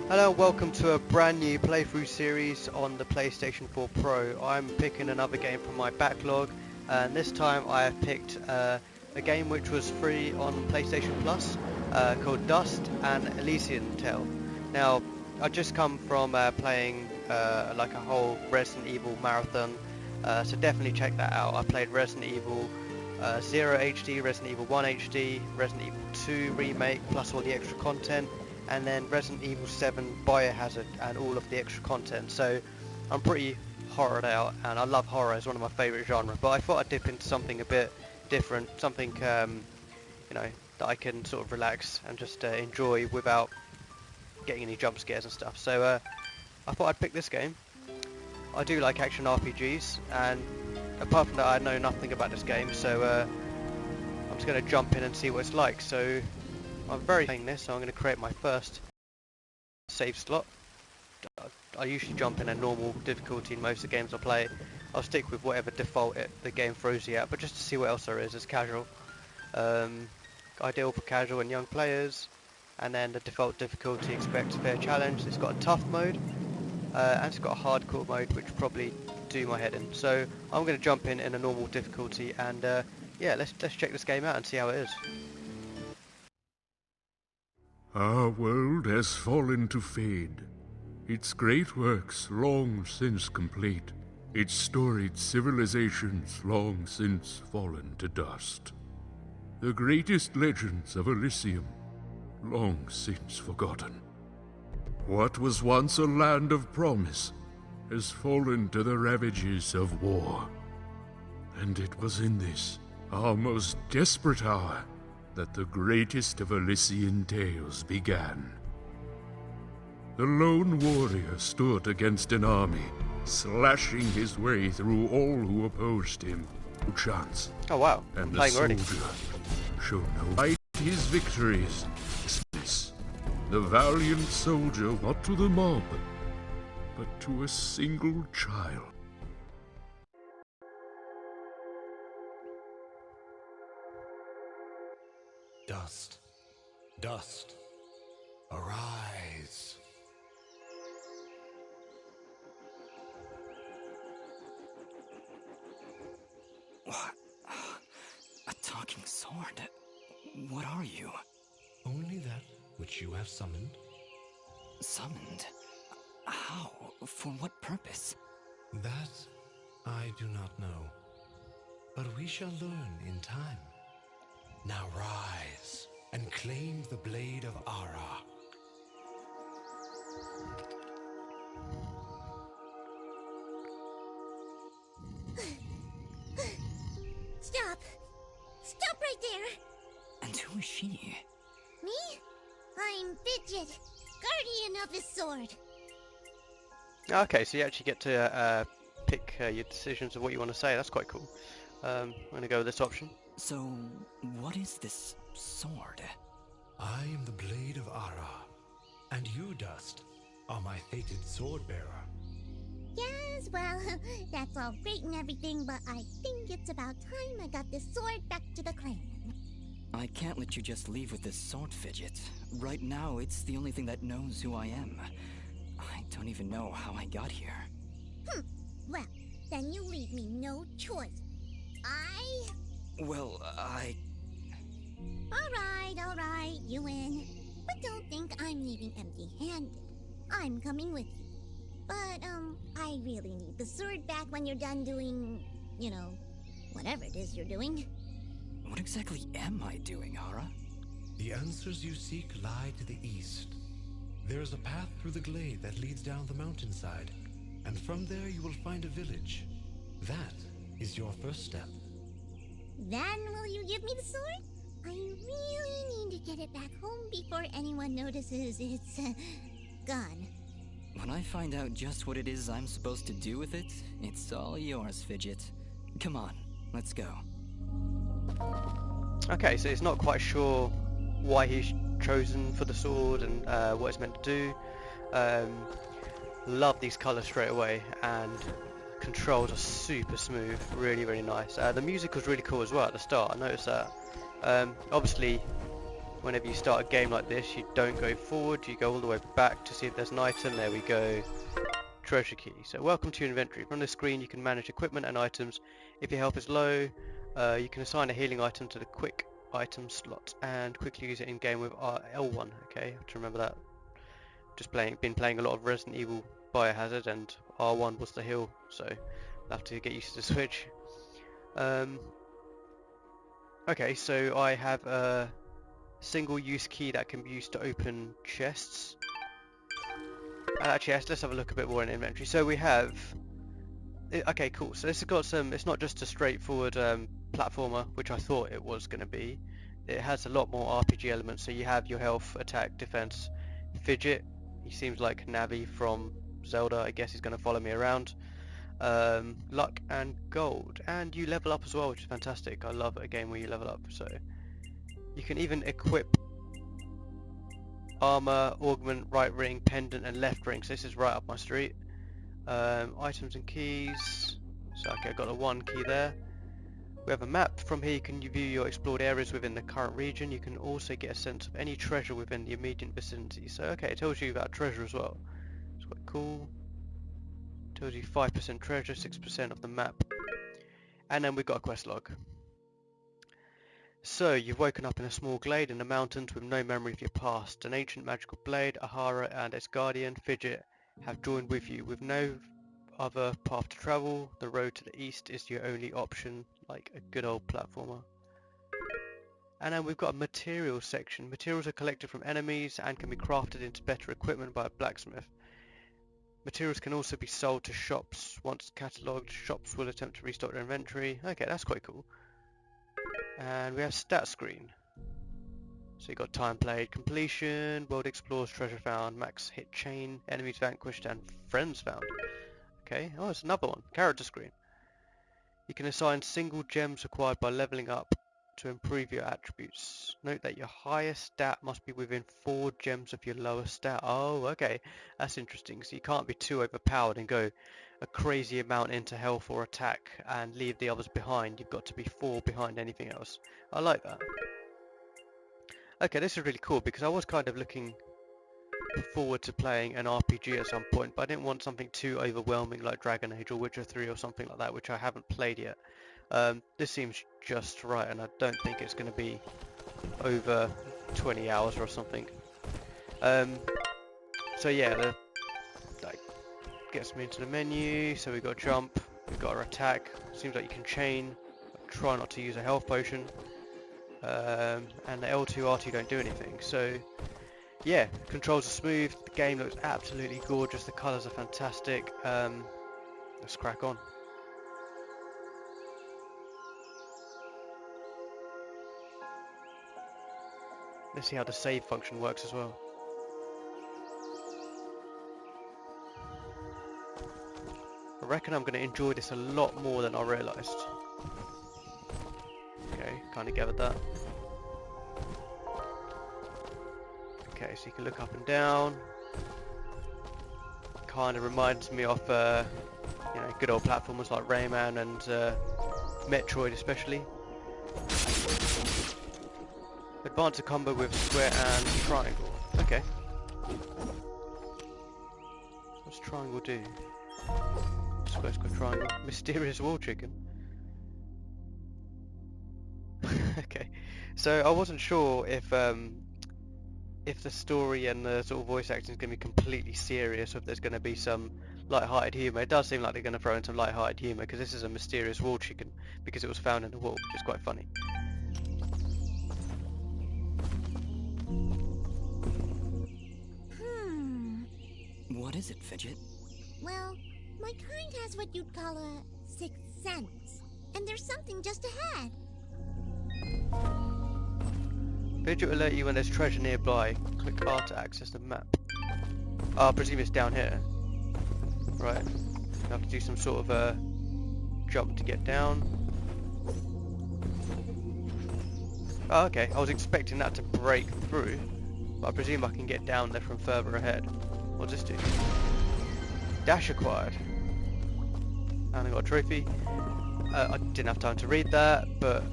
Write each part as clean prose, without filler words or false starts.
Hello and welcome to a brand new playthrough series on the PlayStation 4 Pro. I'm picking another game from my backlog, and this time I have picked a game which was free on PlayStation Plus called Dust and Elysian Tail. Now, I just come from playing like a whole Resident Evil marathon, so definitely check that out. I played Resident Evil 0 HD, Resident Evil 1 HD, Resident Evil 2 Remake, plus all the extra content, and then Resident Evil 7 Biohazard and all of the extra content. So I'm pretty horrored out, and I love horror, it's one of my favourite genres, but I thought I'd dip into something a bit different, something you know, that I can sort of relax and just enjoy without getting any jump scares and stuff. So I thought I'd pick this game. I do like action RPGs, and apart from that I know nothing about this game, so I'm just going to jump in and see what it's like. So I'm very playing this, so I'm going to create my first save slot. I usually jump in a normal difficulty in most of the games I play. I'll stick with whatever default the game throws you at, but just to see what else there is. It's casual. Ideal for casual and young players. And then the default difficulty, expect a fair challenge. It's got a tough mode, and it's got a hardcore mode, which probably do my head in. So I'm going to jump in a normal difficulty, and yeah, let's check this game out and see how it is. Our world has fallen to fade, its great works long since complete, its storied civilizations long since fallen to dust. The greatest legends of Elysium long since forgotten. What was once a land of promise has fallen to the ravages of war. And it was in this, our most desperate hour, that the greatest of Elysian tales began. The lone warrior stood against an army, slashing his way through all who opposed him. No chance. Oh wow, and playing the already. soldier showed no fight his victories. The valiant soldier, not to the mob, but to a single child. Dust, dust, arise. What? A talking sword? What are you? Only that which you have summoned. Summoned? How? For what purpose? That I do not know. But we shall learn in time. Now rise and claim the blade of Ara. Stop! Stop right there! And who is she? Me? I'm Fidget, guardian of the sword. Okay, so you actually get to pick your decisions of what you want to say. That's quite cool. I'm going to go with this option. So, what is this sword? I am the blade of Ara, and you, Dust, are my fated sword bearer. Yes, well, that's all great and everything, but I think it's about time I got this sword back to the clan. I can't let you just leave with this sword, Fidget. Right now, it's the only thing that knows who I am. I don't even know how I got here. Well, then you leave me no choice. Well, Alright, you win. But don't think I'm leaving empty-handed. I'm coming with you. But, I really need the sword back when you're done doing, you know, whatever it is you're doing. What exactly am I doing, Ara? The answers you seek lie to the east. There is a path through the glade that leads down the mountainside, and from there you will find a village. That is your first step. Then will you give me the sword? I really need to get it back home before anyone notices it's gone. When I find out just what it is I'm supposed to do with it, it's all yours, Fidget. Come on, let's go. Okay, so he's not quite sure why he's chosen for the sword and what it's meant to do. Love these colours straight away, and controls are super smooth, really nice. The music was really cool as well at the start, I noticed that. Obviously whenever you start a game like this, you don't go forward, you go all the way back to see if there's an item. There we go. Treasure key. So welcome to your inventory. From this screen you can manage equipment and items. If your health is low, you can assign a healing item to the quick item slot and quickly use it in game with L1. Okay, have to remember that. Just been playing a lot of Resident Evil Biohazard, and R1 was the heal, so I'll have to get used to the switch. Okay, so I have a single use key that can be used to open chests. And actually, let's have a look a bit more in inventory. So we have... Okay, cool. So this has got some... It's not just a straightforward platformer, which I thought it was going to be. It has a lot more RPG elements. So you have your health, attack, defense, fidget. He seems like Navi from Zelda. I guess he's going to follow me around. Luck and gold. And you level up as well, which is fantastic. I love a game where you level up. So you can even equip armor, augment, right ring, pendant and left ring. So this is right up my street. Items and keys. So okay, I got a 1 key there. We have a map. From here you can view your explored areas within the current region. You can also get a sense of any treasure within the immediate vicinity. So okay, it tells you about treasure as well. It's quite cool. It tells you 5% treasure, 6% of the map. And then we've got a quest log. So, you've woken up in a small glade in the mountains with no memory of your past. An ancient magical blade, Ahara and its guardian, Fidget, have joined with you. With no other path to travel, the road to the east is your only option, like a good old platformer. And then we've got a materials section. Materials are collected from enemies and can be crafted into better equipment by a blacksmith. Materials can also be sold to shops. Once catalogued, shops will attempt to restock their inventory. Okay, that's quite cool. And we have stat screen. So you got time played, completion, world explores, treasure found, max hit chain, enemies vanquished and friends found. Okay, oh it's another one, character screen. You can assign single gems acquired by leveling up to improve your attributes. Note that your highest stat must be within 4 gems of your lowest stat. Oh, okay, that's interesting. So you can't be too overpowered and go a crazy amount into health or attack and leave the others behind. You've got to be 4 behind anything else. I like that. Okay, this is really cool because I was kind of looking forward to playing an RPG at some point, but I didn't want something too overwhelming like Dragon Age or Witcher 3 or something like that, which I haven't played yet. This seems just right, and I don't think it's going to be over 20 hours or something. So yeah, that gets me into the menu. So we've got jump, we've got our attack. Seems like you can chain. Try not to use a health potion. And the L2, R2 don't do anything. So yeah, controls are smooth. The game looks absolutely gorgeous. The colours are fantastic. Let's crack on. Let's see how the save function works as well. I reckon I'm going to enjoy this a lot more than I realised. Okay, kind of gathered that. Okay, so you can look up and down. Kind of reminds me of, you know, good old platformers like Rayman and Metroid especially. Advance a combo with square and triangle. Okay. What's triangle do? Square, square, triangle. Mysterious wall chicken. Okay. So I wasn't sure if the story and the sort of voice acting is going to be completely serious, or if there's going to be some light-hearted humour. It does seem like they're going to throw in some light-hearted humour because this is a mysterious wall chicken because it was found in the wall, which is quite funny. What is it, Fidget? Well, my kind has what you'd call a sixth sense. And there's something just ahead. Fidget will alert you when there's treasure nearby. Click R to access the map. I presume it's down here. Right. I have to do some sort of jump to get down. Oh, okay. I was expecting that to break through, but I presume I can get down there from further ahead. What does this do? Dash acquired. And I got a trophy. I didn't have time to read that, but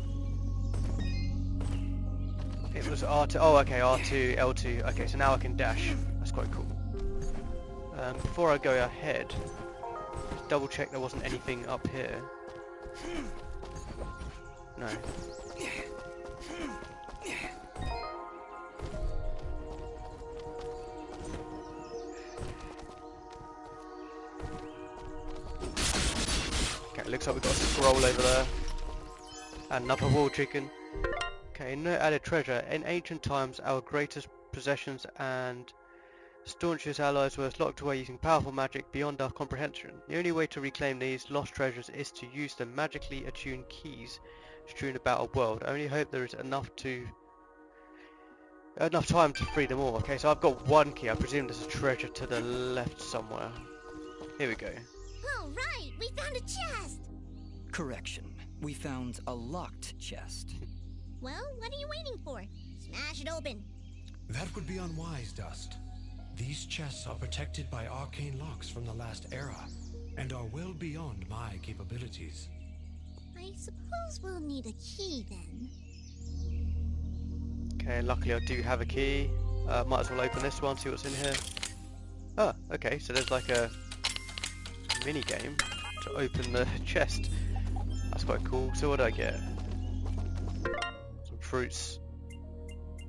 It was R2. Oh, okay, R2, L2. Okay, so now I can dash. That's quite cool. Before I go ahead, just double check there wasn't anything up here. No. Okay, looks like we've got a scroll over there. And another wall chicken. Okay, no added treasure. In ancient times, our greatest possessions and staunchest allies were locked away using powerful magic beyond our comprehension. The only way to reclaim these lost treasures is to use the magically attuned keys strewn about our world. I only hope there is enough time to free them all. Okay, so I've got one key. I presume there's a treasure to the left somewhere. Here we go. All right, we found a chest. Correction. We found a locked chest. Well, what are you waiting for? Smash it open. That would be unwise, Dust. These chests are protected by arcane locks from the last era, and are well beyond my capabilities. I suppose we'll need a key then. Okay, luckily I do have a key. Might as well open this one, see what's in here. Ah, okay, so there's like a mini game to open the chest. That's quite cool. So what do I get? Some fruits,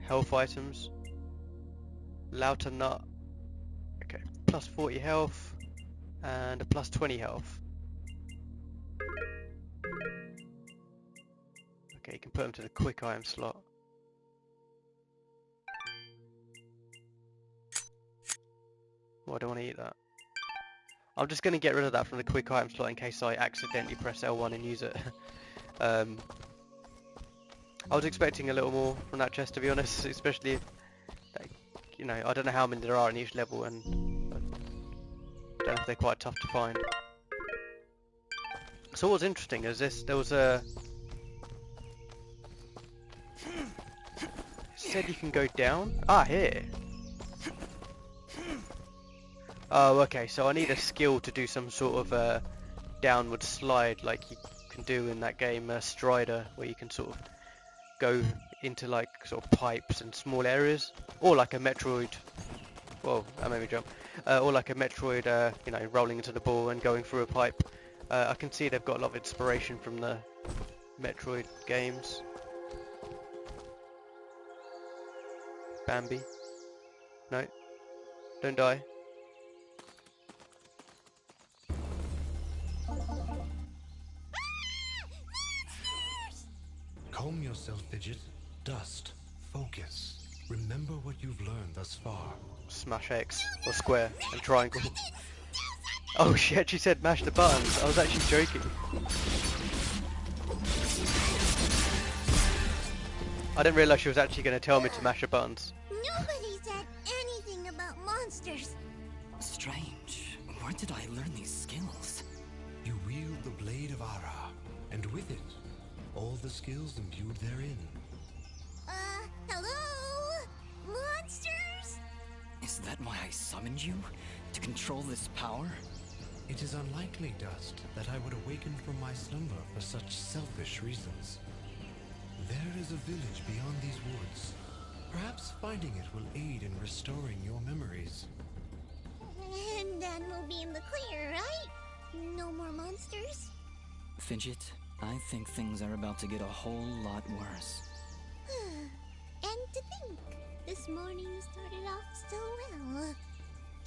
health items, Lauter nut. Okay, plus 40 health and a plus 20 health. Okay, you can put them to the quick item slot. Oh, I don't want to eat that. I'm just going to get rid of that from the quick item slot in case I accidentally press L1 and use it. I was expecting a little more from that chest, to be honest, especially if, you know, I don't know how many there are in each level, and I don't know if they're quite tough to find. So what's interesting is there was a... It said you can go down? Ah, here! Oh, okay, so I need a skill to do some sort of downward slide like you can do in that game Strider, where you can sort of go into like sort of pipes and small areas, or like a Metroid. Whoa, that made me jump. Or like a Metroid, you know, rolling into the ball and going through a pipe. I can see they've got a lot of inspiration from the Metroid games. Bambi. No. Don't die. Calm yourself, Fidget. Dust. Focus. Remember what you've learned thus far. Smash X, or square, and triangle. Oh, she actually said mash the buttons. I was actually joking. I didn't realise she was actually going to tell me to mash the buttons. Nobody said anything about monsters. Strange. Where did I learn these skills? You wield the Blade of Ara, and with it, all the skills imbued therein. Hello? Monsters? Is that why I summoned you? To control this power? It is unlikely, Dust, that I would awaken from my slumber for such selfish reasons. There is a village beyond these woods. Perhaps finding it will aid in restoring your memories. And then we'll be in the clear, right? No more monsters? Fidget, I think things are about to get a whole lot worse. And to think, this morning started off so well.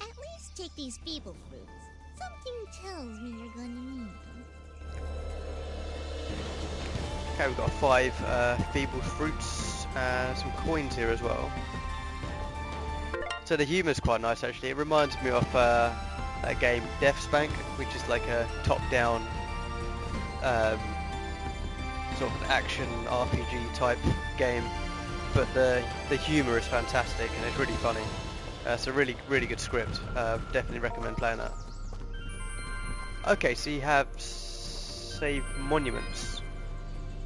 At least take these feeble fruits. Something tells me you're gonna need them. Okay, we've got 5 feeble fruits and some coins here as well. So the humour's quite nice actually. It reminds me of a game Death Spank, which is like a top-down sort of an action RPG type game. But the humour is fantastic and it's really funny. It's a really good script. Definitely recommend playing that. Okay, so you have save monuments,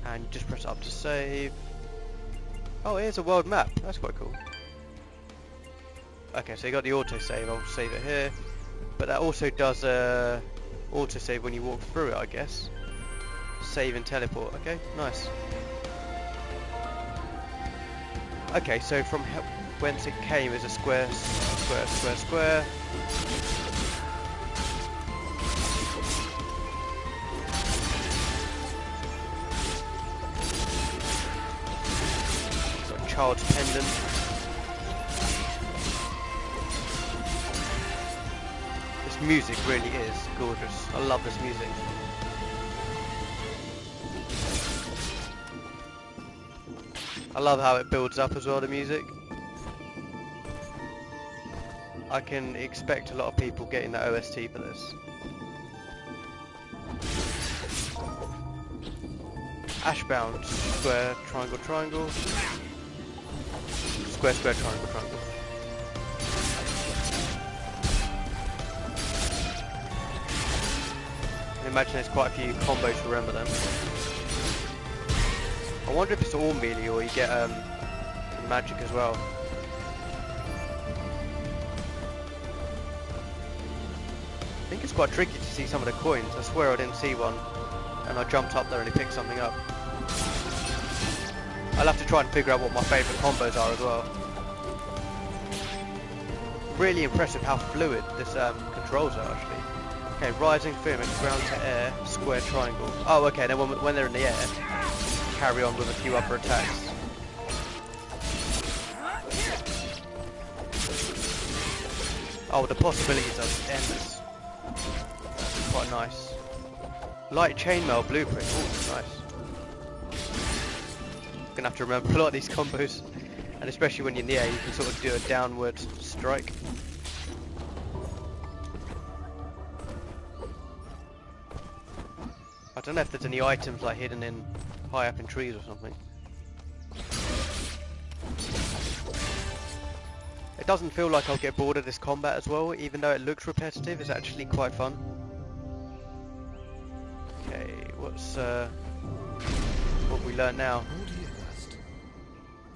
and you just press up to save. Oh, here's a world map. That's quite cool. Okay, so you got the autosave. I'll save it here, but that also does autosave when you walk through it, I guess. Save and teleport. Okay, nice. Okay, so from whence it came is a square, square, square, square. Got child's pendant. This music really is gorgeous. I love this music. I love how it builds up as well, the music. I can expect a lot of people getting the OST for this. Ashbound, square, triangle, triangle. Square, square, triangle, triangle. I imagine there's quite a few combos to remember them. I wonder if it's all melee or you get magic as well. I think it's quite tricky to see some of the coins. I swear I didn't see one and I jumped up there and he picked something up. I'll have to try and figure out what my favourite combos are as well. Really impressive how fluid this controls are actually. Okay, rising firmament, ground to air, square, triangle. Oh okay, then when they're in the air, carry on with a few upper attacks. Oh, the possibilities are endless. Quite nice. Light chainmail blueprint. Ooh, nice. Gonna have to remember a lot of these combos, and especially when you're in the air, you can sort of do a downward strike. I don't know if there's any items like hidden in high up in trees or something. It doesn't feel like I'll get bored of this combat as well, even though it looks repetitive. It's actually quite fun. Okay, what's what we learn now?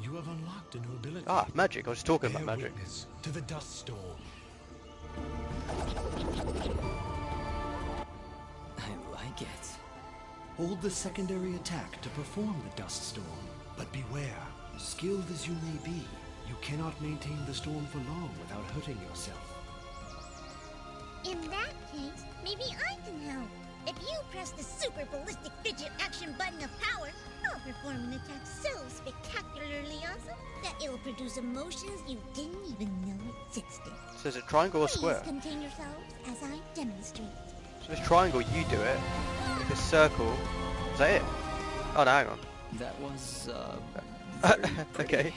You have unlocked a new ability. Ah, magic. I was talking about Bear magic. witness to the dust storm. I like it. Hold the secondary attack to perform the dust storm. But beware, skilled as you may be, you cannot maintain the storm for long without hurting yourself. In that case, maybe I can help. If you press the super ballistic fidget action button of power, I'll perform an attack so spectacularly awesome that it'll produce emotions you didn't even know existed. So is it triangle or Please square? contain yourselves as I demonstrate. So if it's triangle, you do it. If it's circle, is that it? Oh no, hang on. That was, very pretty. Okay.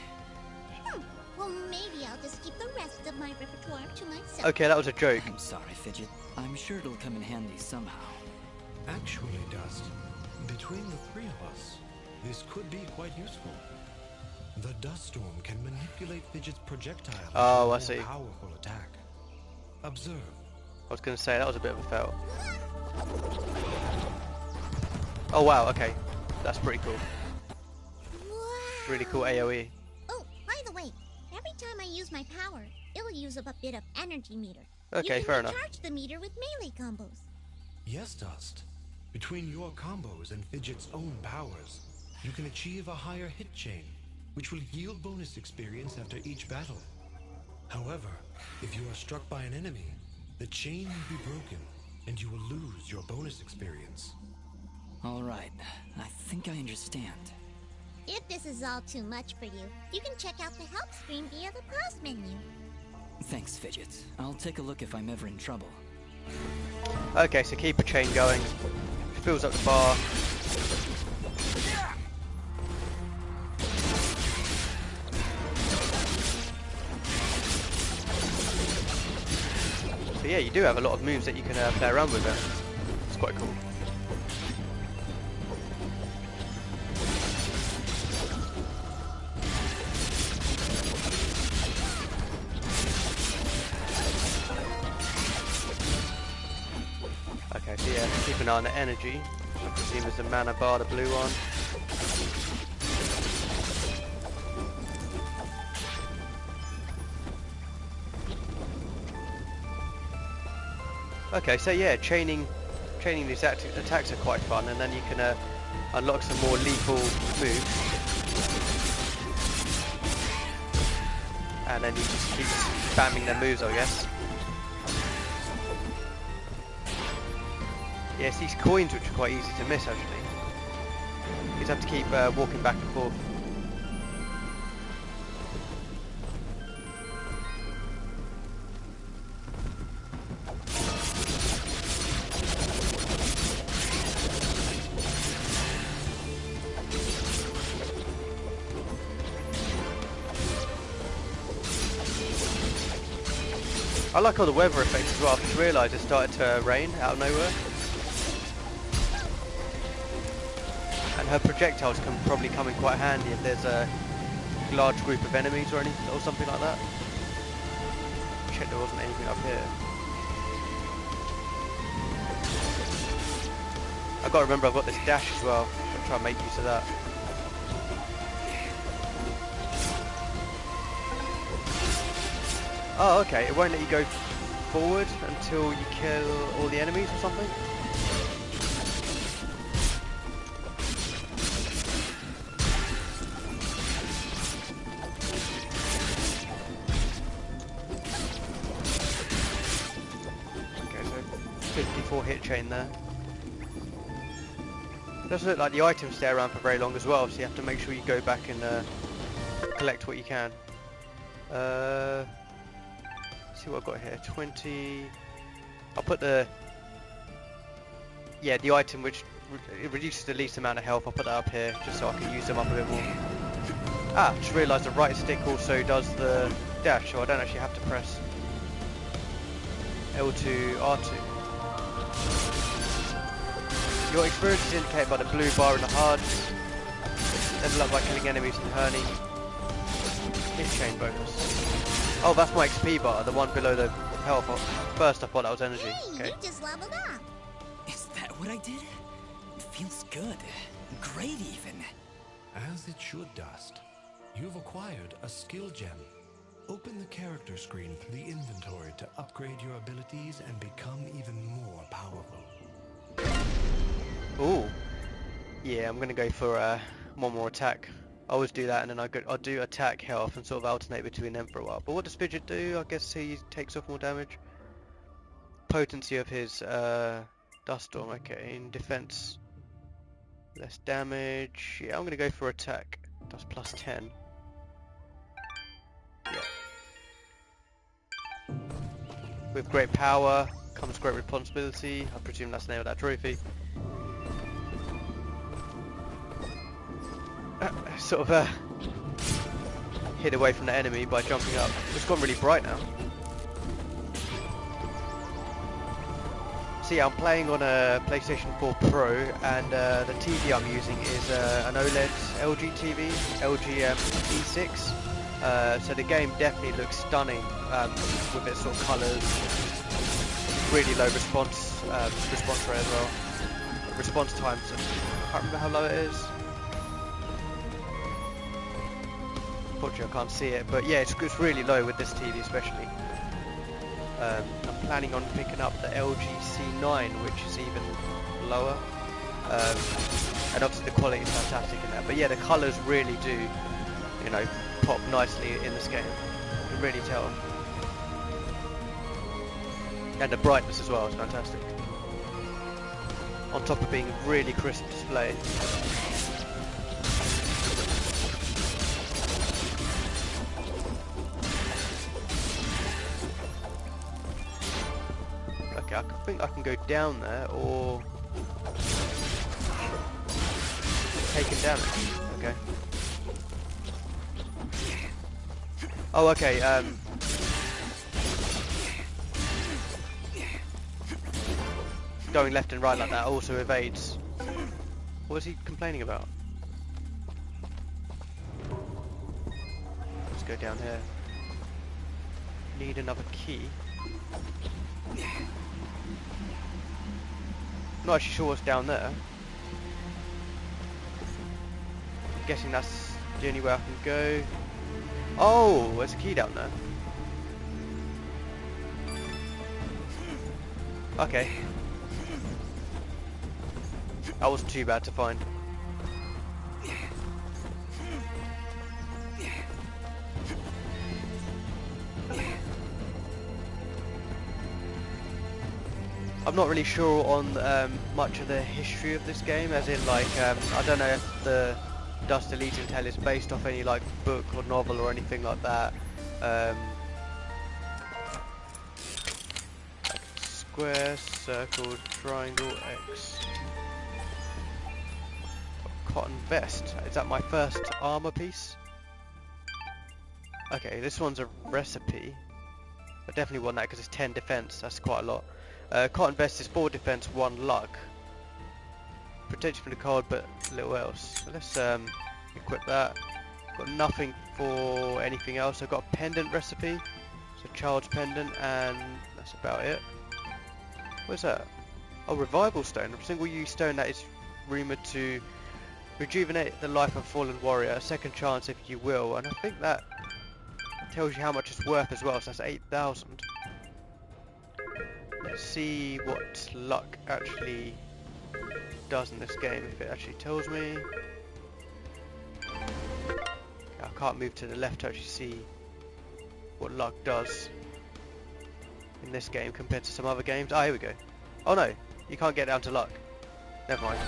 Well, maybe I'll just keep the rest of my repertoire to myself. Okay, that was a joke. I'm sorry, Fidget. I'm sure it'll come in handy somehow. Actually, Dust, between the three of us, this could be quite useful. The dust storm can manipulate Fidget's projectile into Oh, a I more see. powerful attack. Observe. I was going to say that was a bit of a fail. Oh wow, okay. That's pretty cool. Wow. Really cool AoE. Oh, by the way, every time I use my power, it'll use up a bit of energy meter. Okay, you fair can enough. recharge the meter with melee combos. Yes, Dust. Between your combos and Fidget's own powers, you can achieve a higher hit chain, which will yield bonus experience after each battle. However, if you are struck by an enemy, the chain will be broken, and you will lose your bonus experience. Alright, I think I understand. If this is all too much for you, you can check out the help screen via the pause menu. Thanks, Fidget. I'll take a look if I'm ever in trouble. Okay, so keep a chain going. Fills up the bar. So yeah, you do have a lot of moves that you can play around with there. It's quite cool. Okay, so yeah, keep an eye on the energy. I presume it's the mana bar, the blue one. Okay, so yeah, chaining these attacks are quite fun, and then you can unlock some more lethal moves. and then you just keep spamming their moves, I guess. Yeah, it's these coins which are quite easy to miss actually. You just have to keep walking back and forth. I like all the weather effects as well. I've just realised it started to rain out of nowhere. And her projectiles can probably come in quite handy if there's a large group of enemies or anything or something like that. Check there wasn't anything up here. I've got to remember I've got this dash as well. I'll try and make use of that. Oh, okay, it won't let you go forward until you kill all the enemies or something? Okay, so 54 hit chain there. It doesn't look like the items stay around for very long as well, so you have to make sure you go back and collect what you can. See what I've got here. 20. I'll put the the item which it reduces the least amount of health. I'll put that up here just so I can use them up a bit more. Ah, just realised the right stick also does the dash, so I don't actually have to press L2, R2. Your experience is indicated by the blue bar in the HUD. Level up by killing enemies and earning hit chain bonus. Oh, that's my XP bar, the one below the health. First I thought that was energy. Hey, okay. you just leveled up. Is that what I did? It feels good. Great even. As it should, Dust. You've acquired a skill gem. Open the character screen through the inventory to upgrade your abilities and become even more powerful. Ooh. Yeah, I'm gonna go for one more attack. I always do that, and then I'll do attack, health, and sort of alternate between them for a while. But what does Fidget do? I guess he takes off more damage. Potency of his dust storm. Okay, in defense, less damage. Yeah, I'm gonna go for attack. That's plus 10. Yeah. With great power comes great responsibility. I presume that's the name of that trophy. Sort of hid away from the enemy by jumping up. It's gone really bright now. So yeah, I'm playing on a PlayStation 4 Pro, and the TV I'm using is an OLED LG TV, LG E6. So the game definitely looks stunning with its sort of colours. Really low response rate as well. Response times, I can't remember how low it is. Unfortunately I can't see it, but yeah, it's really low with this TV especially. I'm planning on picking up the LG C9, which is even lower, and obviously the quality is fantastic in that. But yeah, the colours really do, you know, pop nicely in this game. You can really tell, and the brightness as well is fantastic. On top of being a really crisp display. I think I can go down there or taking damage. Okay. Oh, okay. Going left and right like that also evades. What is he complaining about? Let's go down here. Need another key. Not actually sure what's down there. I'm guessing that's the only way I can go. Oh, there's a key down there. Okay. That wasn't too bad to find. I'm not really sure on much of the history of this game, as in like I don't know if the Dust Elysian Tail is based off any like book or novel or anything like that. Like square, circle, triangle, X. Cotton vest. Is that my first armor piece? Okay, this one's a recipe. I definitely want that because it's 10 defense. That's quite a lot. Cotton vest is 4 defense, 1 luck. Protection from the cold, but little else. So let's equip that. Got nothing for anything else. I've got a pendant recipe. It's a child's pendant, and that's about it. What's that? Oh, revival stone. A single-use stone that is rumored to rejuvenate the life of a fallen warrior. A second chance if you will. And I think that tells you how much it's worth as well. So that's 8,000. Let's see what luck actually does in this game, if it actually tells me. I can't move to the left to actually see what luck does in this game compared to some other games. Ah, here we go. Oh no, you can't get down to luck. Never mind.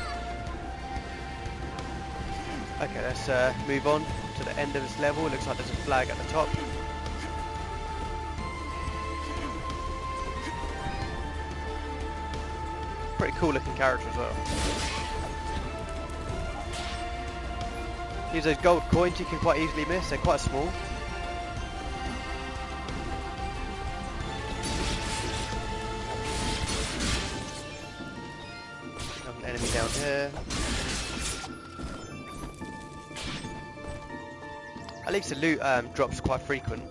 Okay, let's move on to the end of this level. It looks like there's a flag at the top. Pretty cool looking character as well. Use those gold coins you can quite easily miss, they're quite small. Have an enemy down here. At least the loot drops quite frequent.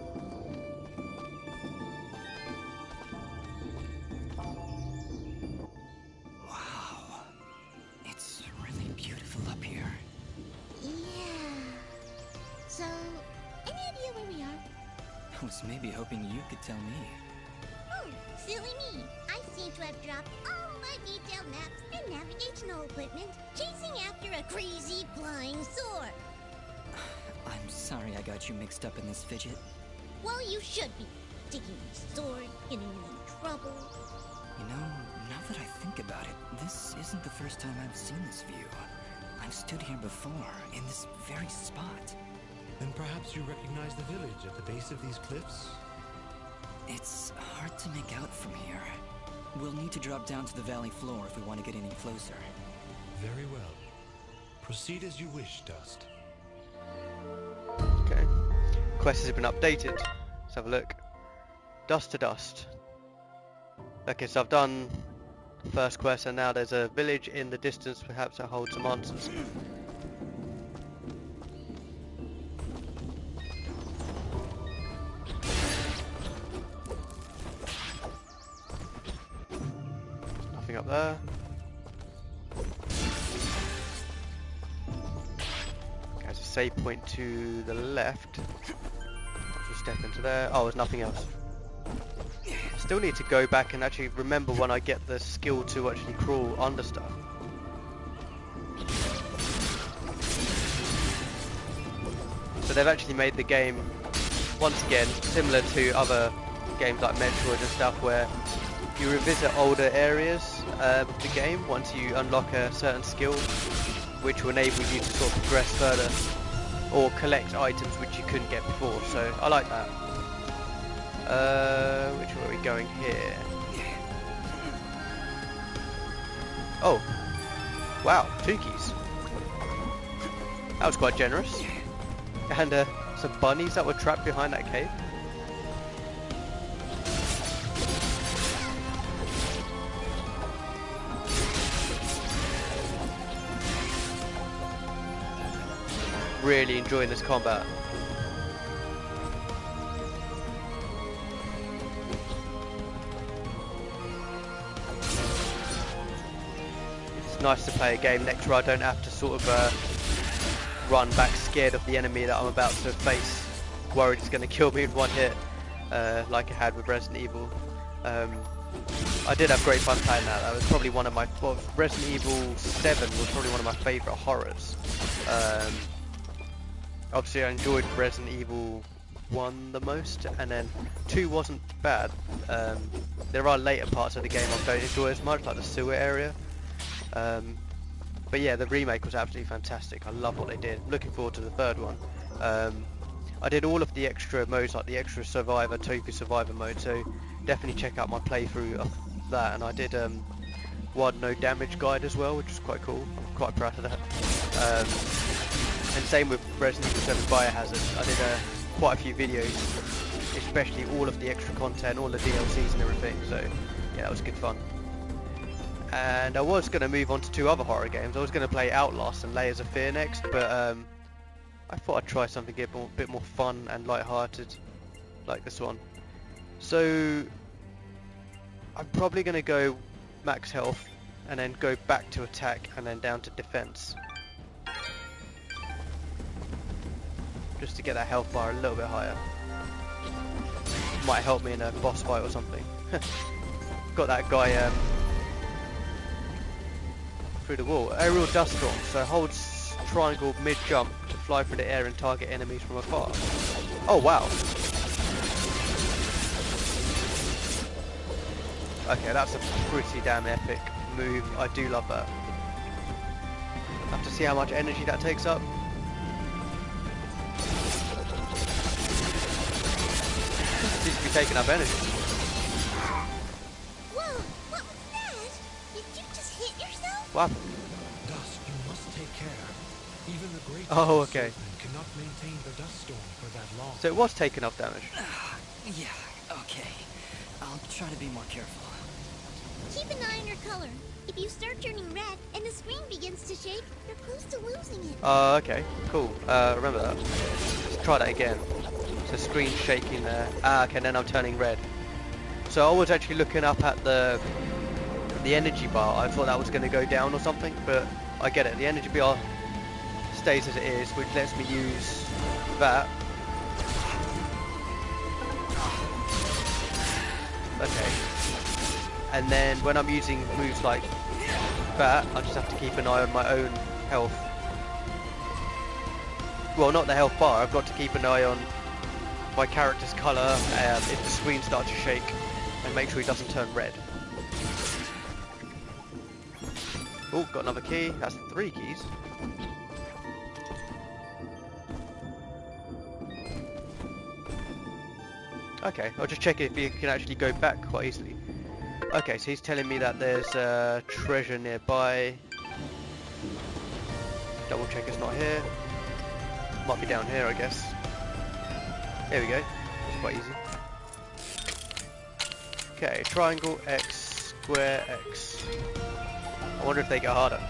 Maybe hoping you could tell me. Oh, silly me. I seem to have dropped all my detailed maps and navigational equipment chasing after a crazy flying sword. I'm sorry I got you mixed up in this fidget. Well, you should be. Taking my sword, getting me in trouble. You know, now that I think about it, this isn't the first time I've seen this view. I've stood here before, in this very spot. Then perhaps you recognize the village at the base of these cliffs? It's hard to make out from here. We'll need to drop down to the valley floor if we want to get any closer. Very well. Proceed as you wish, Dust. Okay. Quest has been updated. Let's have a look. Dust to dust. Okay, so I've done the first quest and now there's a village in the distance, perhaps that holds some answers. Nothing up there. Okay, there's a save point to the left. Just step into there. Oh, there's nothing else. Still need to go back and actually remember when I get the skill to actually crawl under stuff. So they've actually made the game, once again, similar to other games like Metroid and stuff, where you revisit older areas of the game once you unlock a certain skill, which will enable you to sort of progress further or collect items which you couldn't get before. So I like that. Which way are we going here? Oh, wow, 2 keys. That was quite generous. And some bunnies that were trapped behind that cave. Really enjoying this combat. It's nice to play a game next where I don't have to sort of run back scared of the enemy that I'm about to face, worried it's going to kill me in one hit, like I had with Resident Evil. I did have great fun playing that. That was probably one of my, well, Resident Evil 7 was probably one of my favourite horrors. Obviously I enjoyed Resident Evil 1 the most, and then 2 wasn't bad. There are later parts of the game I don't enjoy as much, like the sewer area. But yeah, the remake was absolutely fantastic. I love what they did. Looking forward to the 3rd one. I did all of the extra modes, like the extra survivor, Tofu survivor mode, so definitely check out my playthrough of that. And I did one no damage guide as well, which was quite cool. I'm quite proud of that. And same with Resident Evil 7 Biohazard. I did quite a few videos, especially all of the extra content, all the DLCs and everything, so yeah, that was good fun. And I was going to move on to 2 other horror games. I was going to play Outlast and Layers of Fear next, but I thought I'd try something a bit more fun and light-hearted, like this one. So I'm probably going to go max health, and then go back to attack, and then down to defense. Just to get that health bar a little bit higher. Might help me in a boss fight or something. Got that guy through the wall. Aerial dust storm, so hold triangle mid jump to fly through the air and target enemies from afar. Oh wow. Okay, that's a pretty damn epic move. I do love that. Have to see how much energy that takes up. Seems to be taking up energy. Whoa, what was that? Did you just hit yourself? What? Dust, you must take care. Even the great Okay. swordsman cannot maintain the dust storm for that long. So it was taking up damage. Yeah, okay. I'll try to be more careful. Keep an eye on your color. If you start turning red and the screen begins to shake, you're close to losing it. Okay, cool. Remember that. Let's try that again. So screen shaking there. Okay, then I'm turning red. So I was actually looking up at the energy bar. I thought that was going to go down or something, but I get it. The energy bar stays as it is, which lets me use that. Okay. And then when I'm using moves like that, I just have to keep an eye on my own health. Well, not the health bar, I've got to keep an eye on my character's colour if the screen starts to shake, and make sure he doesn't turn red. Oh, got another key. That's 3 keys. Okay, I'll just check if you can actually go back quite easily. Okay, so he's telling me that there's a treasure nearby. Double check it's not here. Might be down here, I guess. There we go. It's quite easy. Okay, triangle X, square X. I wonder if they get harder.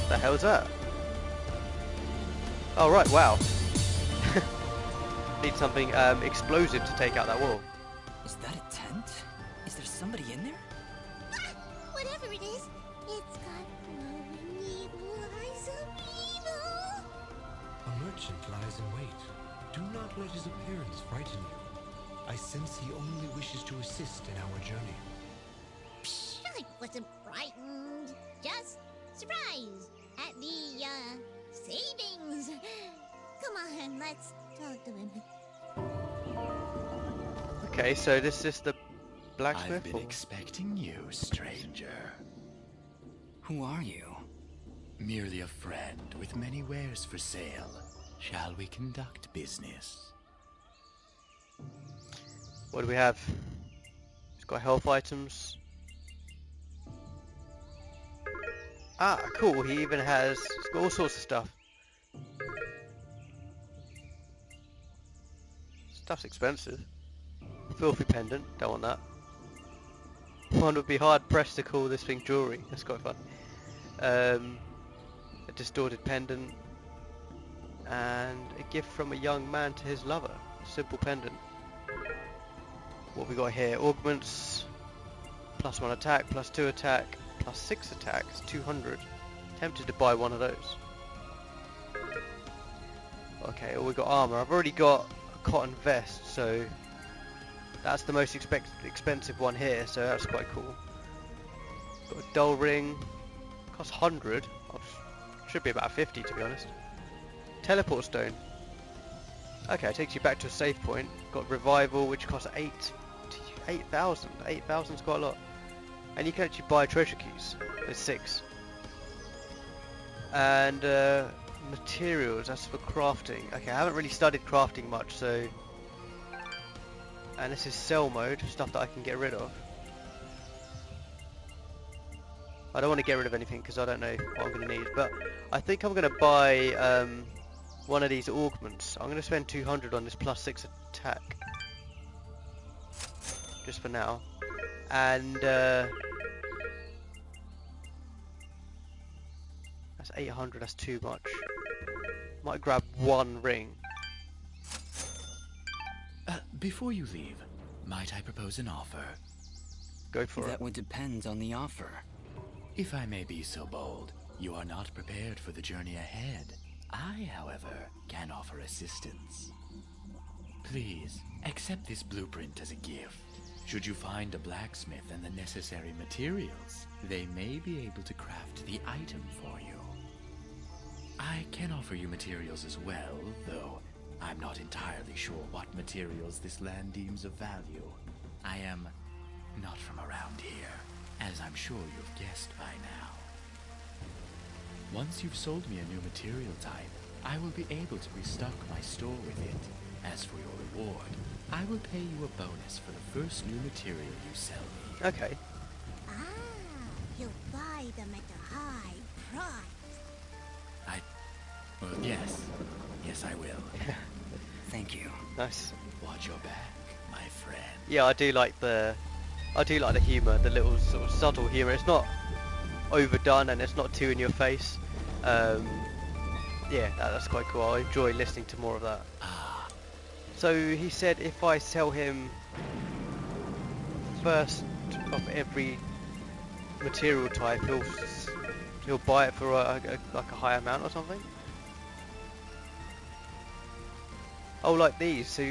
The hell's that? Oh right, wow. Need something explosive to take out that wall. Is that a tent? Is there somebody in there? Whatever it is, it's got glowing evil eyes of evil. A merchant lies in wait. Do not let his appearance frighten you. I sense he only wishes to assist in our journey. Psh, I wasn't frightened. Just surprised at the, savings. Come on, let's talk to him. Okay, so this is the blacksmith? I've been expecting you, stranger. Who are you? Merely a friend with many wares for sale. Shall we conduct business? What do we have? It's got health items. Ah, cool, he even has, it's got all sorts of stuff. Stuff's expensive. Filthy pendant, don't want that. One would be hard pressed to call this thing jewellery, that's quite fun. A distorted pendant. And a gift from a young man to his lover. A simple pendant. What we got here? Augments. +1 attack, +2 attack, +6 attack. It's 200. Tempted to buy one of those. Okay, well we got armour. I've already got a cotton vest, so that's the most expensive one here, so that's quite cool. Got a dull ring. Costs 100. Should be about 50 to be honest. Teleport stone. Okay, it takes you back to a save point. Got revival, which costs 8,000. 8,000 is quite a lot. And you can actually buy treasure keys. There's 6. And materials, that's for crafting. Okay, I haven't really studied crafting much, so... And this is sell mode, stuff that I can get rid of. I don't want to get rid of anything because I don't know what I'm going to need, but I think I'm going to buy one of these augments. I'm going to spend 200 on this +6 attack. Just for now. And that's 800, that's too much. Might grab one ring. Before you leave, might I propose an offer? Go for it. That would depend on the offer. If I may be so bold, you are not prepared for the journey ahead. I, however, can offer assistance. Please, accept this blueprint as a gift. Should you find a blacksmith and the necessary materials, they may be able to craft the item for you. I can offer you materials as well, though I'm not entirely sure what materials this land deems of value. I am not from around here, as I'm sure you've guessed by now. Once you've sold me a new material type, I will be able to restock my store with it. As for your reward, I will pay you a bonus for the first new material you sell me. Okay. Ah, you'll buy them at a high price. Yes. Yes, I will. Thank you. Nice. Watch your back, my friend. Yeah, I do like the humour, the little sort of subtle humour. It's not overdone and it's not too in your face. Yeah, that's quite cool. I enjoy listening to more of that. So he said if I sell him first of every material type, he'll buy it for like a high amount or something. Oh, like these. So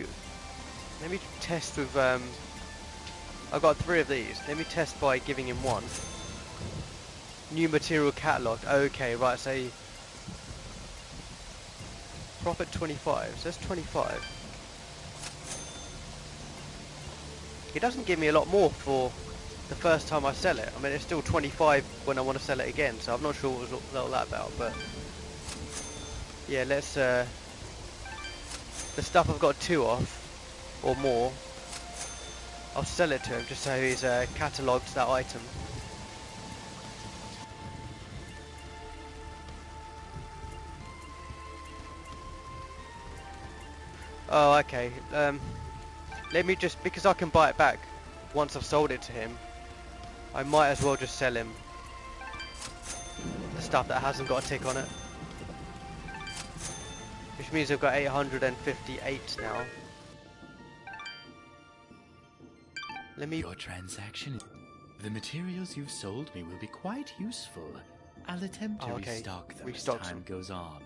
let me test with I've got 3 of these. Let me test by giving him one. New material catalogue. Okay, right. So profit 25. So that's 25. He doesn't give me a lot more for the first time I sell it. I mean, it's still 25 when I want to sell it again. So I'm not sure what was all that about. But yeah, let's. The stuff I've got 2 of or more, I'll sell it to him just so he's catalogued that item. Oh, okay. Let me just, because I can buy it back once I've sold it to him, I might as well just sell him the stuff that hasn't got a tick on it. Which means I've got 858 now. Let me... Your transaction... The materials you've sold me will be quite useful. I'll attempt to restock them as time goes on.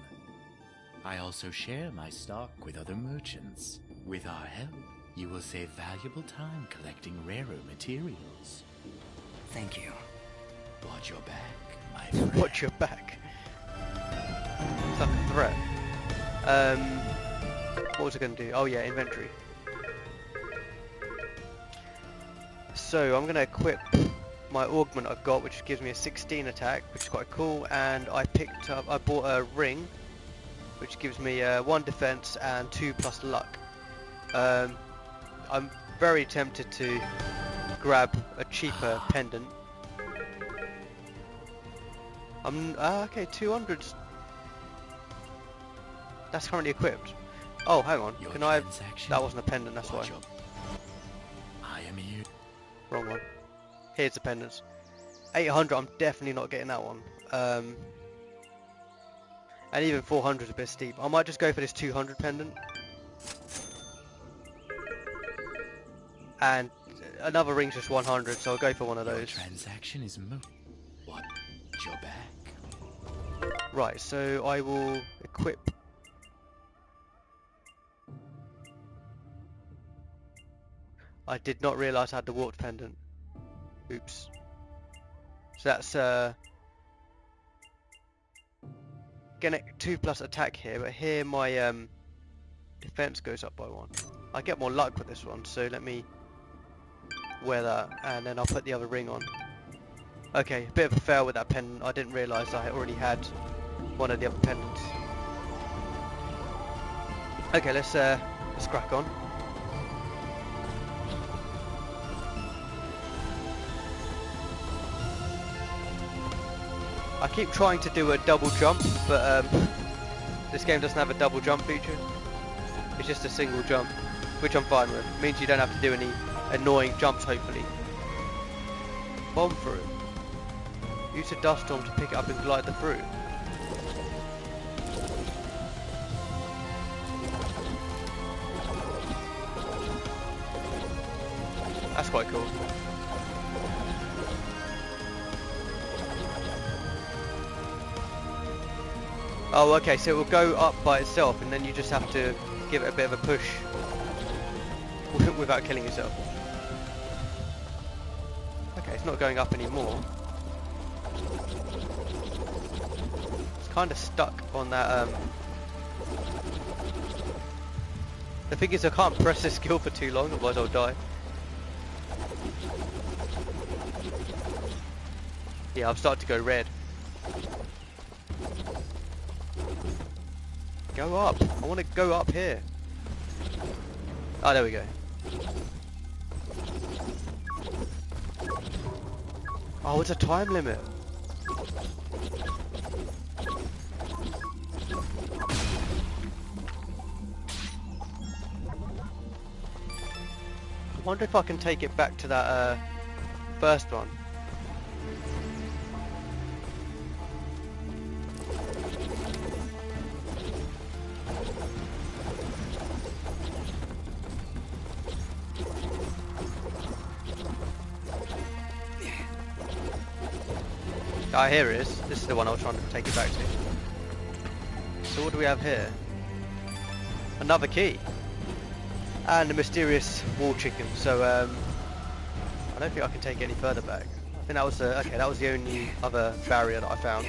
I also share my stock with other merchants. With our help, you will save valuable time collecting rarer materials. Thank you. Watch your back, my friend. Watch your back. It's like a threat. What was I going to do? Oh yeah, inventory. So I'm going to equip my augment I've got, which gives me a 16 attack, which is quite cool, and I bought a ring, which gives me 1 defense and 2 plus luck. I'm very tempted to grab a cheaper pendant. Okay, 200's... That's currently equipped. Oh, hang on. Can I... That wasn't a pendant, that's why. I am here. Wrong one. Here's the pendants. 800, I'm definitely not getting that one. And even 400 is a bit steep. I might just go for this 200 pendant. And another ring's just 100, so I'll go for one of those. Your transaction is Watch your back. Right, so I will equip... I did not realise I had the warped pendant. Oops. So that's get 2+ attack here, but here my defense goes up by 1. I get more luck with this one, so let me wear that, and then I'll put the other ring on. Okay, a bit of a fail with that pendant. I didn't realise I already had one of the other pendants. Okay, let's crack on. I keep trying to do a double jump, but this game doesn't have a double jump feature. It's just a single jump, which I'm fine with. It means you don't have to do any annoying jumps, hopefully. Bomb fruit. Use a dust storm to pick it up and glide the fruit. That's quite cool. Oh, okay, so it will go up by itself, and then you just have to give it a bit of a push without killing yourself. Okay, it's not going up anymore. It's kind of stuck on that. The thing is, I can't press this skill for too long, otherwise I'll die. Yeah, I've started to go red. Go up! I want to go up here. Oh, there we go. Oh, it's a time limit. I wonder if I can take it back to that first one. Ah, here it is. This is the one I was trying to take it back to. So what do we have here? Another key. And a mysterious wall chicken. So I don't think I can take it any further back. I think that was okay. That was the only other barrier that I found.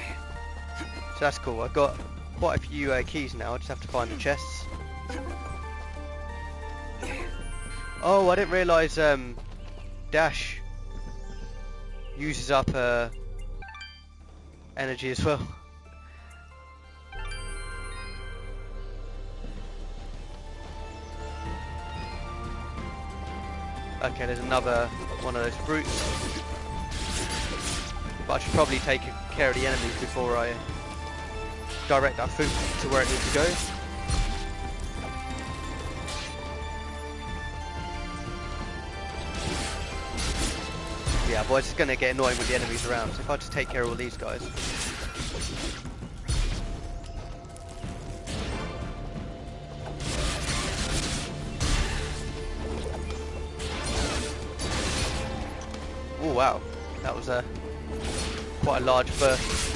So that's cool. I've got quite a few keys now. I just have to find the chests. Oh, I didn't realise dash uses up energy as well. Okay, there's another one of those fruits. But I should probably take care of the enemies before I direct that fruit to where it needs to go. Yeah, boy, it's just going to get annoying with the enemies around, so if I just take care of all these guys. Oh wow, that was quite a large burst.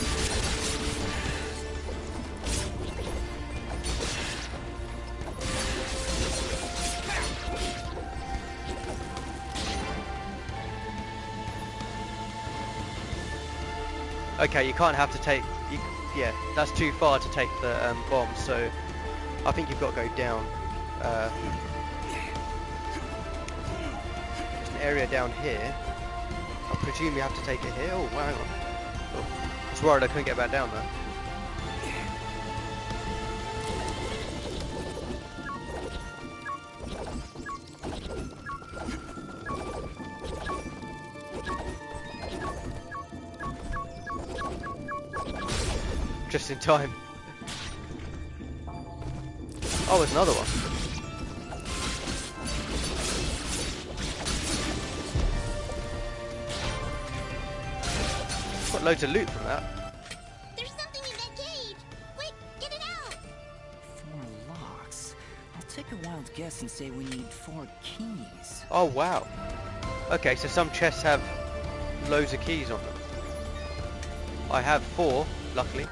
Okay, you can't have to take. Yeah, that's too far to take the bomb. So I think you've got to go down. There's an area down here. I presume you have to take it here. Oh, wow, hang on. Oh, I was worried I couldn't get back down there. Just in time. Oh, there's another one. Got loads of loot from that. There's something in that cage! Quick, get it out! 4 locks. I'll take a wild guess and say we need 4 keys. Oh wow. Okay, so some chests have loads of keys on them. I have 4, luckily.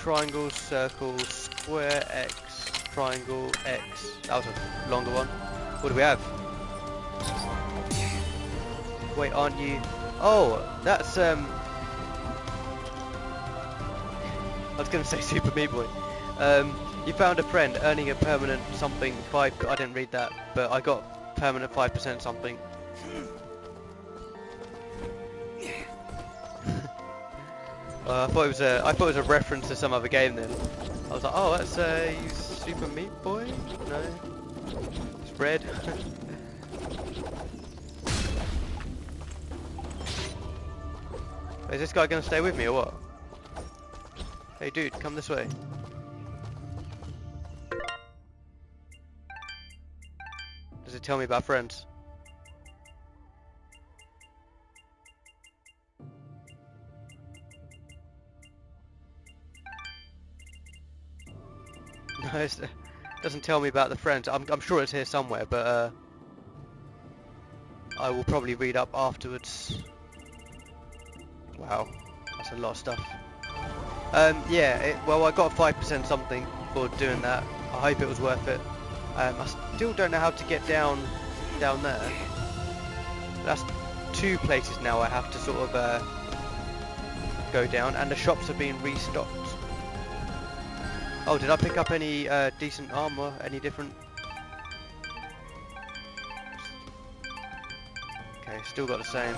Triangle, circle, square, X, triangle, X. That was a longer one. What do we have? Wait, aren't you? Oh, that's was gonna say Super Meat Boy. You found a friend earning a permanent something 5. I didn't read that, but I got permanent 5% something. I thought it was a reference to some other game. Then I was like, oh, that's Super Meat Boy. No, it's red. Is this guy gonna stay with me or what? Hey dude, come this way. Does it tell me about friends? No, it doesn't tell me about the friends. I'm sure it's here somewhere, but I will probably read up afterwards. Wow, that's a lot of stuff. Yeah, well, I got 5% something for doing that. I hope it was worth it. I still don't know how to get down there. That's 2 places now I have to sort of go down, and the shops have been restocked. Oh, did I pick up any decent armor? Any different? Okay, still got the same.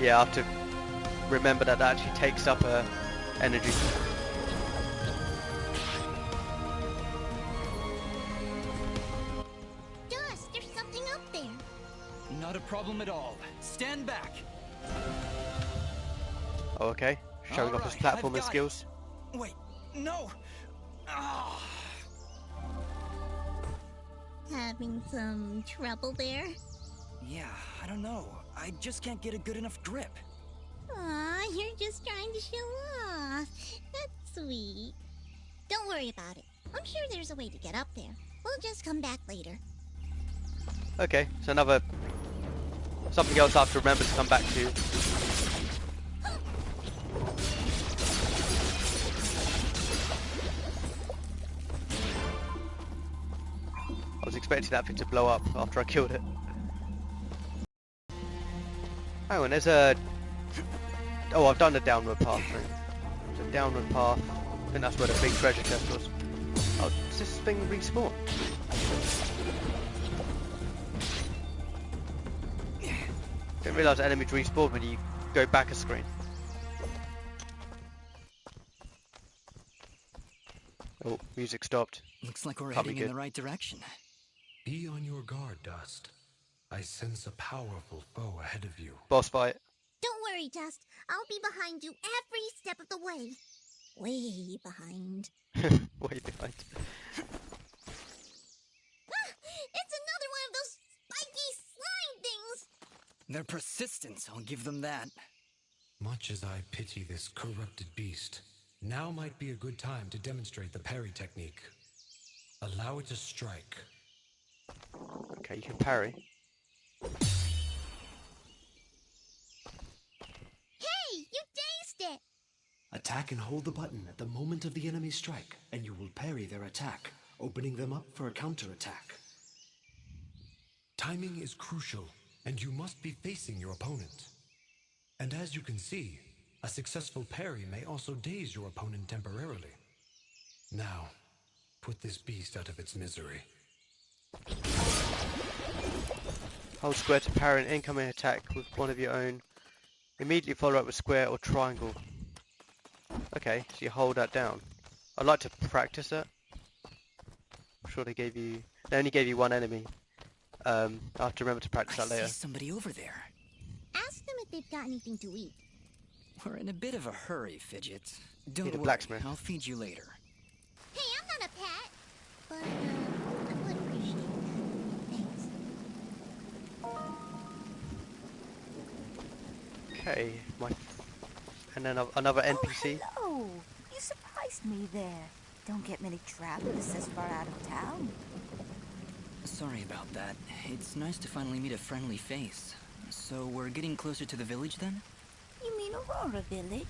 Yeah, I have to remember that actually takes up energy. Dust, there's something up there. Not a problem at all. Stand back. Oh, okay. Showing off his platforming skills. Wait, no. Ah. Having some trouble there? Yeah, I don't know. I just can't get a good enough grip. Aw, you're just trying to show off. That's sweet. Don't worry about it. I'm sure there's a way to get up there. We'll just come back later. Okay, so something else I have to remember to come back to. I was expecting that thing to blow up after I killed it. Oh, and there's a... Oh, I've done the downward path thing. There's a downward path. I think that's where the big treasure chest was. Oh, does this thing respawn? Didn't realise enemies respawn when you go back a screen. Oh, music stopped. Looks like we're Can't be heading in good. the right direction. Be on your guard, Dust. I sense a powerful foe ahead of you. Boss fight. Don't worry, Dust. I'll be behind you every step of the way. Way behind. Way behind. Ah, it's another one of those spiky slime things! Their persistence, I'll give them that. Much as I pity this corrupted beast, now might be a good time to demonstrate the parry technique. Allow it to strike. Okay, you can parry. Hey, you dazed it! Attack and hold the button at the moment of the enemy's strike, and you will parry their attack, opening them up for a counterattack. Timing is crucial, and you must be facing your opponent. And as you can see, a successful parry may also daze your opponent temporarily. Now, put this beast out of its misery. Hold square to parry an incoming attack with one of your own. Immediately follow up with square or triangle. Okay, so you hold that down. I'd like to practice that. I'm sure they only gave you one enemy. I'll have to remember to practice that later. I see somebody over there. Ask them if they've got anything to eat. We're in a bit of a hurry, Fidget. Don't Need a worry, blacksmith. I'll feed you later. Hey, I'm not a pet! But, I would appreciate that. Thanks. Okay, and then another NPC. Oh, hello! You surprised me there. Don't get many travelers this far out of town. Sorry about that. It's nice to finally meet a friendly face. So we're getting closer to the village then? You mean Aurora Village?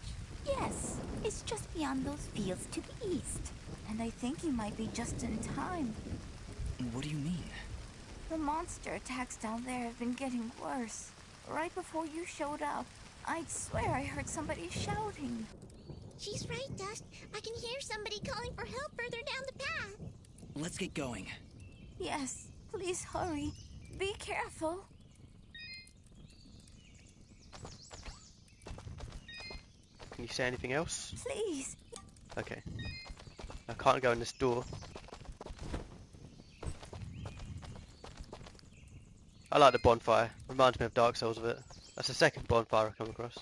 Yes, it's just beyond those fields to the east. And I think you might be just in time. What do you mean? The monster attacks down there have been getting worse. Right before you showed up, I'd swear I heard somebody shouting. She's right, Dust. I can hear somebody calling for help further down the path. Let's get going. Yes, please hurry. Be careful. Can you say anything else? Please. Okay. I can't go in this door. I like the bonfire. Reminds me of Dark Souls a bit. That's the second bonfire I've come across.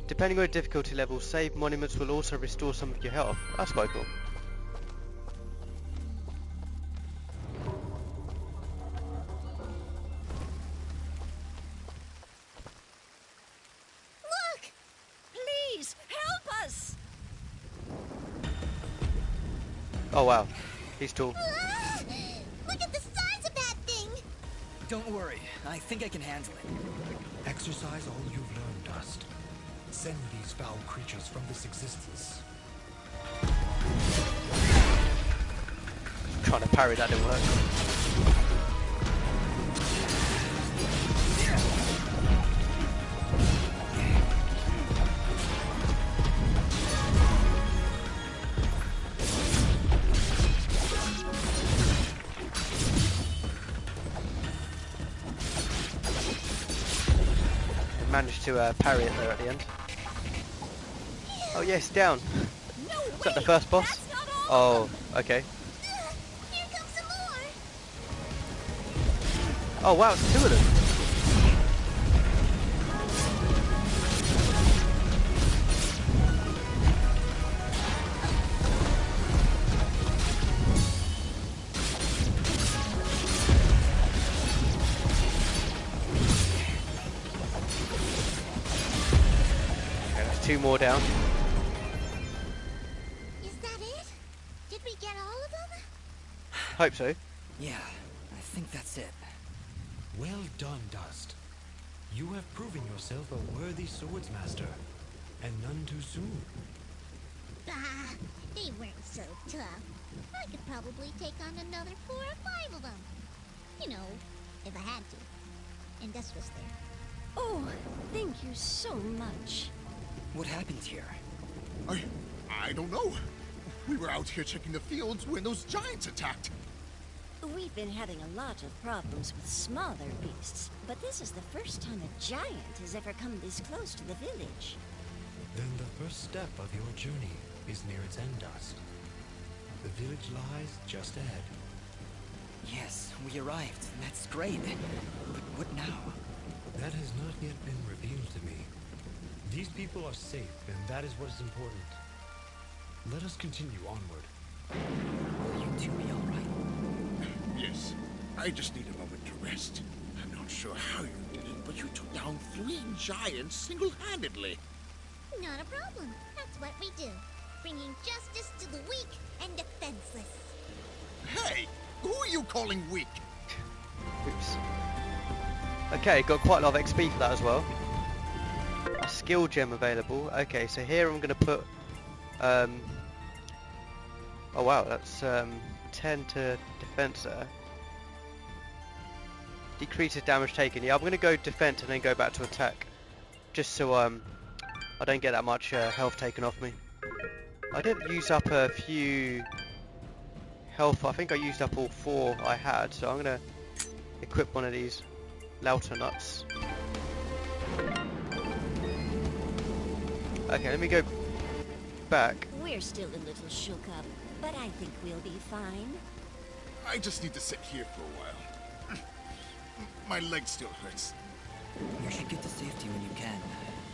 Depending on your difficulty level, save monuments will also restore some of your health. That's quite cool. Look! Please, help us! Oh wow, he's tall. Ah! Look at the size of that thing! Don't worry, I think I can handle it. Exercise all you've learned, Dust. Send these foul creatures from this existence. Trying to parry that didn't work. Managed to parry it there at the end. Oh yes, down. No Is that the way! first boss? That's not all of Oh, okay. them. Here comes some more! Oh wow, it's two of them. Okay, that's two more down. Is that it? Did we get all of them? Hope so. Yeah, I think that's it. Well done, Dust. You have proven yourself a worthy swordsmaster, and none too soon. Bah, they weren't so tough. I could probably take on another 4 or 5 of them. You know, if I had to. And Dust was there. Oh, thank you so much. What happened here? I don't know. We were out here checking the fields when those giants attacked. We've been having a lot of problems with smaller beasts, but this is the first time a giant has ever come this close to the village. Then the first step of your journey is near its end, Dust. The village lies just ahead. Yes, we arrived. That's great. But what now? That has not yet been revealed to me. These people are safe, and that is what is important. Let us continue onward. Will you two be all right? Yes, I just need a moment to rest. I'm not sure how you did it, but you took down 3 giants single-handedly. Not a problem. That's what we do. Bringing justice to the weak and defenseless. Hey, who are you calling weak? Oops. Okay, got quite a lot of XP for that as well. A skill gem available. Okay, so here I'm going to put... oh wow, that's 10 to defense there. Decreases damage taken. Yeah, I'm going to go defense and then go back to attack. Just so I don't get that much health taken off me. I did use up a few health. I think I used up all 4 I had, so I'm going to equip one of these Lauter nuts. Okay, let me go back. We're still a little shook up, but I think we'll be fine. I just need to sit here for a while. My leg still hurts. You should get to safety when you can.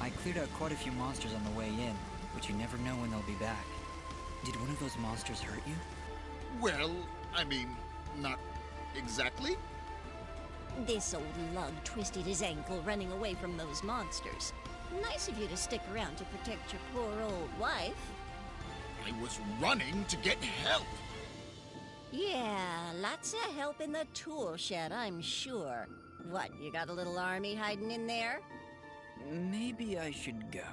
I cleared out quite a few monsters on the way in, but you never know when they'll be back. Did one of those monsters hurt you? Well, I mean, not exactly. This old lug twisted his ankle running away from those monsters. Nice of you to stick around to protect your poor old wife. I was running to get help. Yeah, lots of help in the tool shed, I'm sure. What, you got a little army hiding in there? Maybe I should go.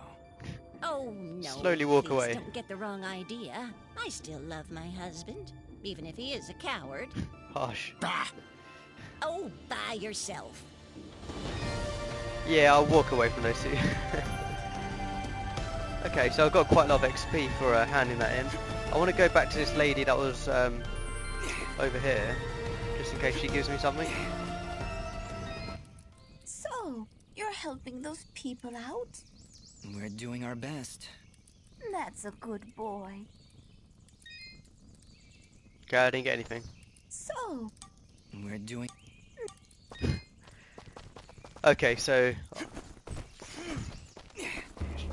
Oh, no. Slowly walk please away. Don't get the wrong idea. I still love my husband. even if he is a coward. Harsh. Bah! Oh, by yourself. Yeah, I'll walk away from those two. Okay, so I've got quite a lot of XP for handing that in. I want to go back to this lady that was over here, just in case she gives me something. So, you're helping those people out? We're doing our best. That's a good boy. Okay, I didn't get anything. So, We're doing... Okay, so...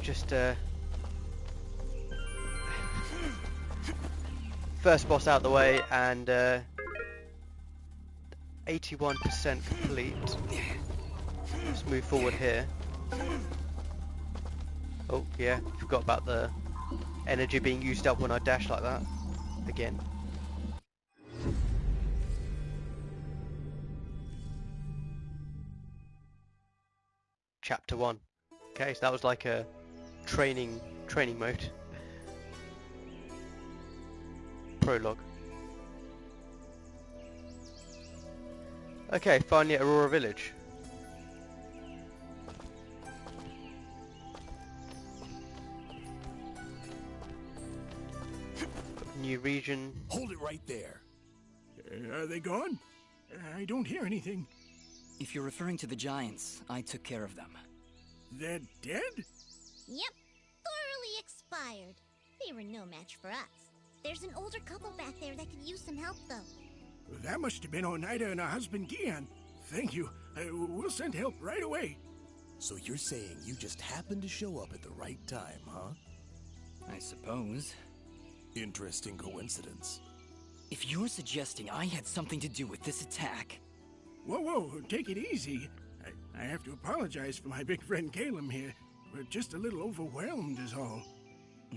just first boss out the way, and 81% complete. Let's move forward here. Oh yeah, forgot about the energy being used up when I dash like that. Again. Chapter 1. Okay, so that was like a training mode. Prologue. Okay, finally at Aurora Village. New region. Hold it right there. Are they gone? I don't hear anything. If you're referring to the giants, I took care of them. They're dead? Yep, thoroughly expired. They were no match for us. There's an older couple back there that could use some help, though. That must have been Oneida and her husband Gian. Thank you. We'll send help right away. So you're saying you just happened to show up at the right time, huh? I suppose. Interesting coincidence. If you're suggesting I had something to do with this attack... Whoa, take it easy. I have to apologize for my big friend Caleb here. We're just a little overwhelmed is all.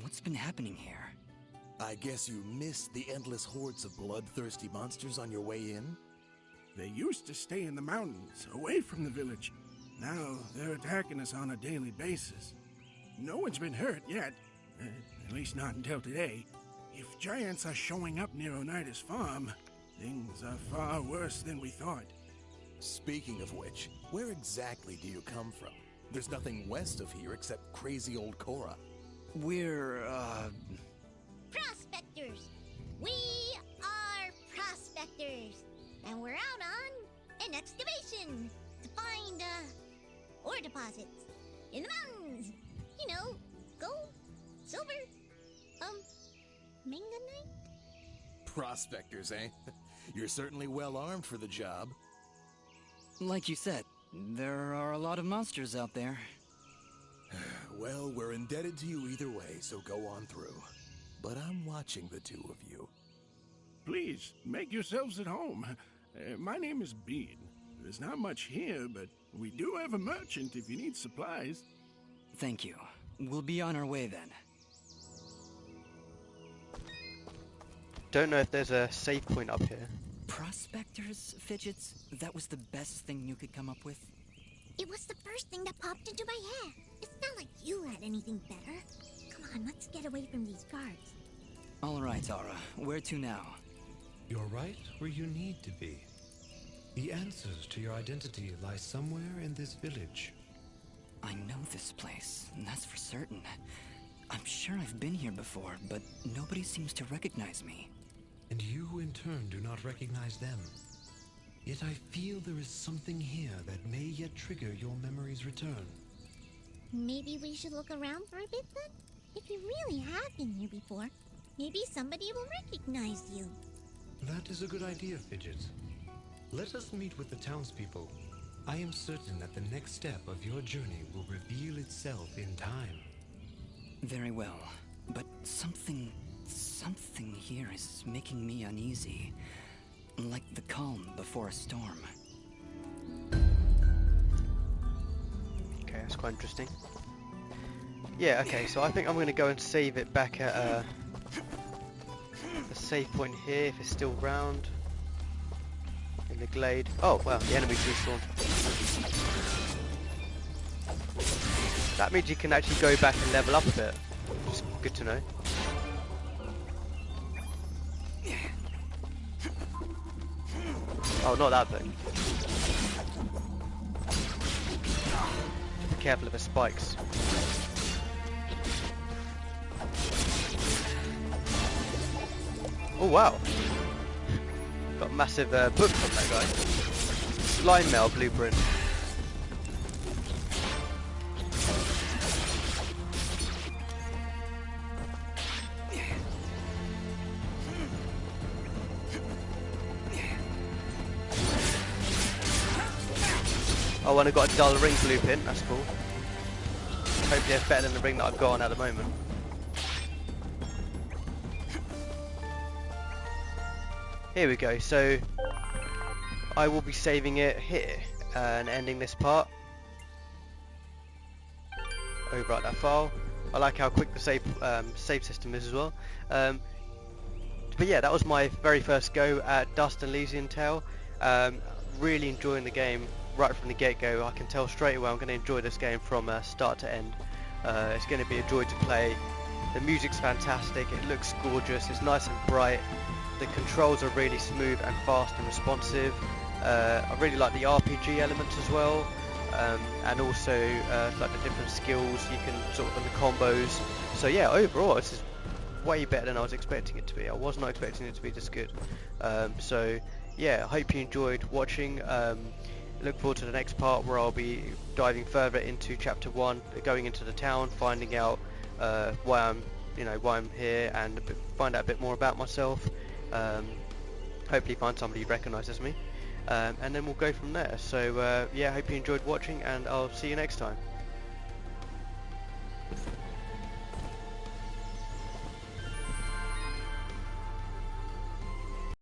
What's been happening here? I guess you missed the endless hordes of bloodthirsty monsters on your way in? They used to stay in the mountains, away from the village. Now they're attacking us on a daily basis. No one's been hurt yet, at least not until today. If giants are showing up near Oneida's farm, things are far worse than we thought. Speaking of which, where exactly do you come from? There's nothing west of here except crazy old Cora. We're, Prospectors! We are prospectors! And we're out on an excavation to find, ore deposits in the mountains. You know, gold, silver, manganite? Prospectors, eh? You're certainly well armed for the job. like you said, there are a lot of monsters out there. Well, we're indebted to you either way, so go on through. But I'm watching the two of you. Please, make yourselves at home. My name is Bean. There's not much here, but we do have a merchant if you need supplies. Thank you. We'll be on our way then. Don't know if there's a save point up here. Prospectors, Fidgets? That was the best thing you could come up with? It was the first thing that popped into my head. It's not like you had anything better. Come on, let's get away from these guards. All right, Ara. Where to now? You're right where you need to be. The answers to your identity lie somewhere in this village. I know this place, and that's for certain. I'm sure I've been here before, but nobody seems to recognize me. And you, in turn, do not recognize them. Yet I feel there is something here that may yet trigger your memory's return. Maybe we should look around for a bit then? If you really have been here before, maybe somebody will recognize you. That is a good idea, Fidget. Let us meet with the townspeople. I am certain that the next step of your journey will reveal itself in time. Very well, but something here is making me uneasy. Like the calm before a storm. Okay, that's quite interesting. Yeah, okay, so I think I'm going to go and save it back at the save point here, if it's still round. In the glade. Oh, well, the enemy's respawned. That means you can actually go back and level up a bit. Which is good to know. Oh, not that thing. Be careful of the spikes. Oh wow! Got a massive book from that guy. Slime mail blueprint. Oh, and I got a dull ring blueprint. That's cool. Hopefully, it's better than the ring that I've got on at the moment. Here we go, so I will be saving it here and ending this part. Overwrite that file. I like how quick the save system is as well. But yeah, that was my very first go at Dust and Elysian Tail. Really enjoying the game right from the get-go. I can tell straight away I'm going to enjoy this game from start to end. It's going to be a joy to play. The music's fantastic, it looks gorgeous, it's nice and bright. The controls are really smooth and fast and responsive. I really like the RPG elements as well, and also like the different skills you can sort of, and the combos. So yeah, overall this is way better than I was expecting it to be. I was not expecting it to be this good. So yeah, I hope you enjoyed watching. Look forward to the next part where I'll be diving further into chapter 1, going into the town, finding out why I'm here, and find out a bit more about myself. Hopefully find somebody who recognises me, and then we'll go from there. So yeah, hope you enjoyed watching, and I'll see you next time.